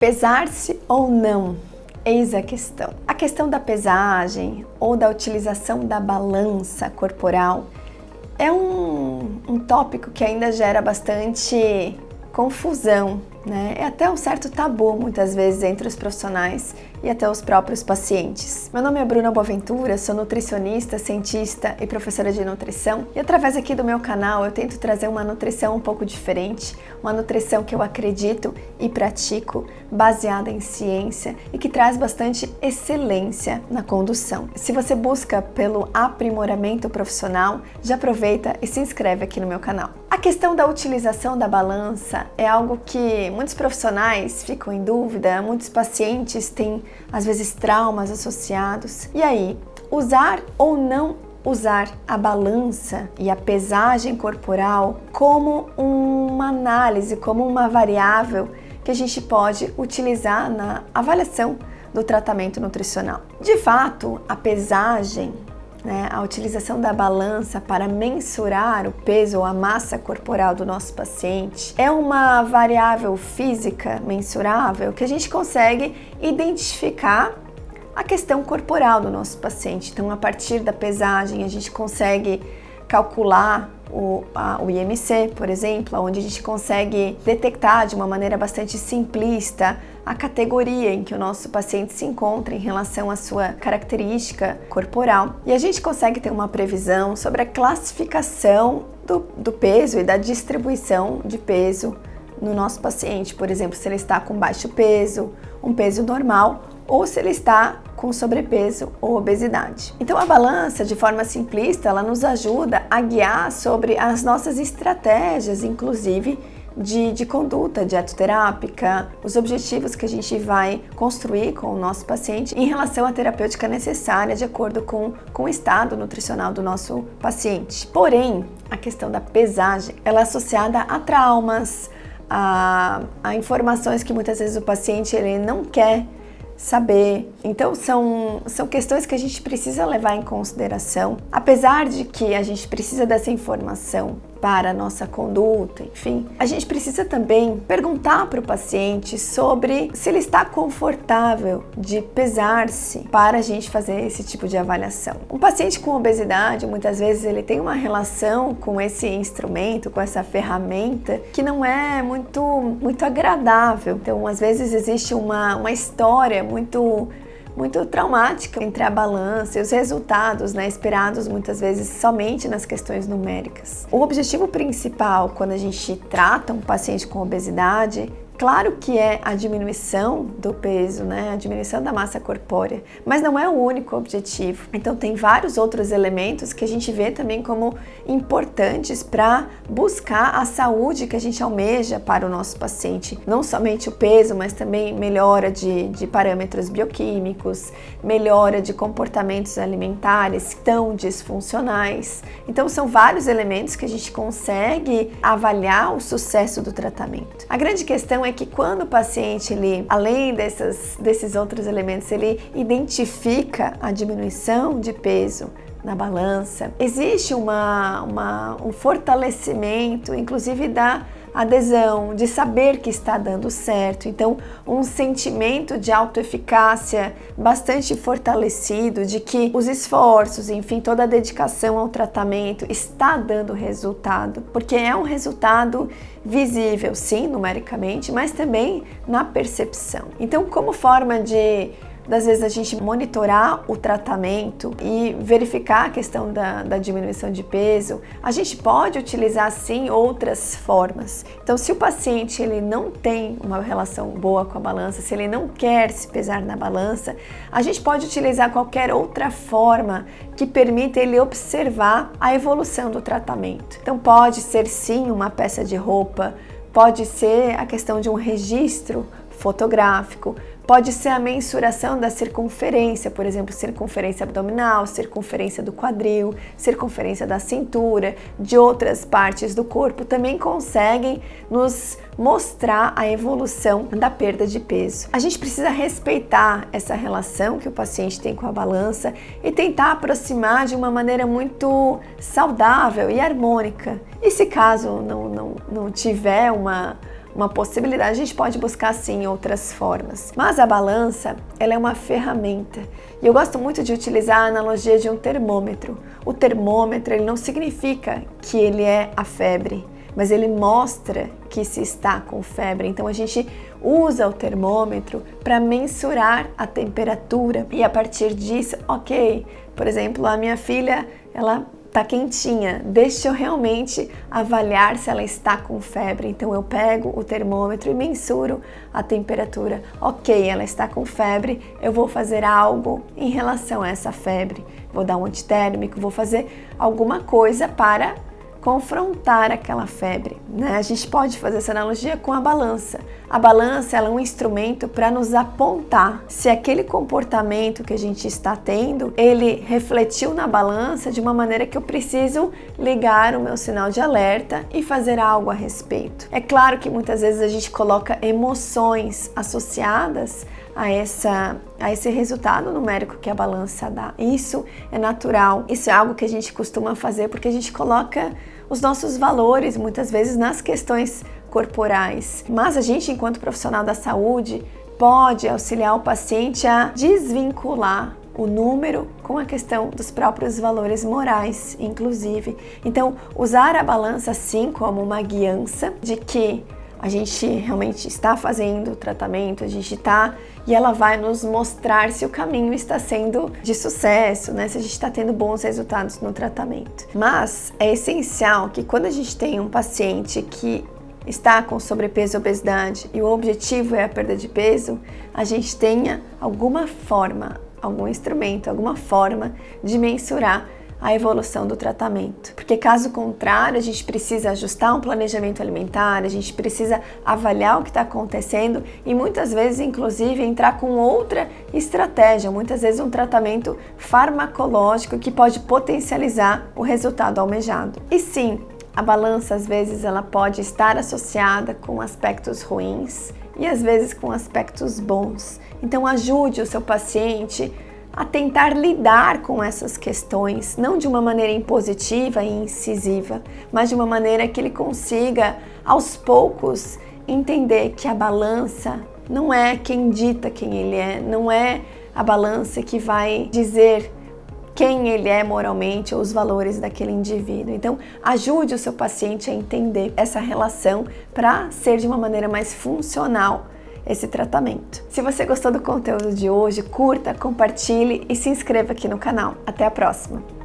Pesar-se ou não? Eis a questão. A questão da pesagem ou da utilização da balança corporal é um tópico que ainda gera bastante confusão, né? É até um certo tabu muitas vezes entre os profissionais e até os próprios pacientes. Meu nome é Bruna Boaventura, sou nutricionista, cientista e professora de nutrição, e através aqui do meu canal eu tento trazer uma nutrição um pouco diferente, uma nutrição que eu acredito e pratico, baseada em ciência e que traz bastante excelência na condução. Se você busca pelo aprimoramento profissional, já aproveita e se inscreve aqui no meu canal. A questão da utilização da balança é algo que muitos profissionais ficam em dúvida, muitos pacientes têm às vezes traumas associados. E aí, usar ou não usar a balança e a pesagem corporal como uma análise, como uma variável que a gente pode utilizar na avaliação do tratamento nutricional. De fato, a pesagem, a utilização da balança para mensurar o peso ou a massa corporal do nosso paciente é uma variável física mensurável que a gente consegue identificar a questão corporal do nosso paciente. Então, a partir da pesagem, a gente consegue calcular o IMC, por exemplo, onde a gente consegue detectar de uma maneira bastante simplista a categoria em que o nosso paciente se encontra em relação à sua característica corporal. E a gente consegue ter uma previsão sobre a classificação do peso e da distribuição de peso no nosso paciente. Por exemplo, se ele está com baixo peso, um peso normal, ou se ele está com sobrepeso ou obesidade. Então a balança, de forma simplista, ela nos ajuda a guiar sobre as nossas estratégias, inclusive de conduta dietoterápica, os objetivos que a gente vai construir com o nosso paciente em relação à terapêutica necessária de acordo com o estado nutricional do nosso paciente. Porém, a questão da pesagem, ela é associada a traumas, a informações que muitas vezes o paciente ele não quer saber. Então são questões que a gente precisa levar em consideração, apesar de que a gente precisa dessa informação para a nossa conduta, enfim, a gente precisa também perguntar para o paciente sobre se ele está confortável de pesar-se para a gente fazer esse tipo de avaliação. Um paciente com obesidade, muitas vezes ele tem uma relação com esse instrumento, com essa ferramenta que não é muito agradável. Então, às vezes existe uma história muito traumática entre a balança e os resultados, esperados muitas vezes somente nas questões numéricas. O objetivo principal quando a gente trata um paciente com obesidade, claro que é a diminuição do peso, a diminuição da massa corpórea, mas não é o único objetivo. Então tem vários outros elementos que a gente vê também como importantes para buscar a saúde que a gente almeja para o nosso paciente. Não somente o peso, mas também melhora de parâmetros bioquímicos, melhora de comportamentos alimentares tão disfuncionais. Então são vários elementos que a gente consegue avaliar o sucesso do tratamento. A grande questão é que quando o paciente, ele, além desses outros elementos, ele identifica a diminuição de peso na balança, existe um fortalecimento, inclusive da adesão, de saber que está dando certo. Então, um sentimento de autoeficácia bastante fortalecido, de que os esforços, enfim, toda a dedicação ao tratamento está dando resultado, porque é um resultado visível, sim, numericamente, mas também na percepção. Então, como forma das vezes a gente monitorar o tratamento e verificar a questão da diminuição de peso, a gente pode utilizar sim outras formas. Então, se o paciente ele não tem uma relação boa com a balança, se ele não quer se pesar na balança, a gente pode utilizar qualquer outra forma que permita ele observar a evolução do tratamento. Então, pode ser sim uma peça de roupa, pode ser a questão de um registro fotográfico, pode ser a mensuração da circunferência, por exemplo, circunferência abdominal, circunferência do quadril, circunferência da cintura, de outras partes do corpo, também conseguem nos mostrar a evolução da perda de peso. A gente precisa respeitar essa relação que o paciente tem com a balança e tentar aproximar de uma maneira muito saudável e harmônica. E se caso não tiver uma uma possibilidade, a gente pode buscar sim outras formas. Mas a balança, ela é uma ferramenta. E eu gosto muito de utilizar a analogia de um termômetro. O termômetro, ele não significa que ele é a febre, mas ele mostra que se está com febre. Então a gente usa o termômetro para mensurar a temperatura e a partir disso, ok, por exemplo, a minha filha, ela tá quentinha, deixa eu realmente avaliar se ela está com febre. Então eu pego o termômetro e mensuro a temperatura. Ok, ela está com febre, eu vou fazer algo em relação a essa febre. Vou dar um antitérmico, vou fazer alguma coisa para confrontar aquela febre, né? A gente pode fazer essa analogia com a balança. A balança, ela é um instrumento para nos apontar se aquele comportamento que a gente está tendo, ele refletiu na balança de uma maneira que eu preciso ligar o meu sinal de alerta e fazer algo a respeito. É claro que muitas vezes a gente coloca emoções associadas a esse resultado numérico que a balança dá. Isso é natural, isso é algo que a gente costuma fazer porque a gente coloca os nossos valores muitas vezes nas questões corporais. Mas a gente, enquanto profissional da saúde, pode auxiliar o paciente a desvincular o número com a questão dos próprios valores morais, inclusive. Então, usar a balança sim como uma guiança de que a gente realmente está fazendo o tratamento, a gente está, e ela vai nos mostrar se o caminho está sendo de sucesso, né? Se a gente está tendo bons resultados no tratamento. Mas é essencial que quando a gente tem um paciente que está com sobrepeso e obesidade e o objetivo é a perda de peso, a gente tenha alguma forma, algum instrumento, alguma forma de mensurar a evolução do tratamento. Porque caso contrário, a gente precisa ajustar um planejamento alimentar, a gente precisa avaliar o que está acontecendo e muitas vezes, inclusive, entrar com outra estratégia, muitas vezes um tratamento farmacológico que pode potencializar o resultado almejado. E sim, a balança às vezes ela pode estar associada com aspectos ruins e às vezes com aspectos bons. Então ajude o seu paciente a tentar lidar com essas questões, não de uma maneira impositiva e incisiva, mas de uma maneira que ele consiga, aos poucos, entender que a balança não é quem dita quem ele é, não é a balança que vai dizer quem ele é moralmente ou os valores daquele indivíduo. Então, ajude o seu paciente a entender essa relação para ser de uma maneira mais funcional esse tratamento. Se você gostou do conteúdo de hoje, curta, compartilhe e se inscreva aqui no canal. Até a próxima!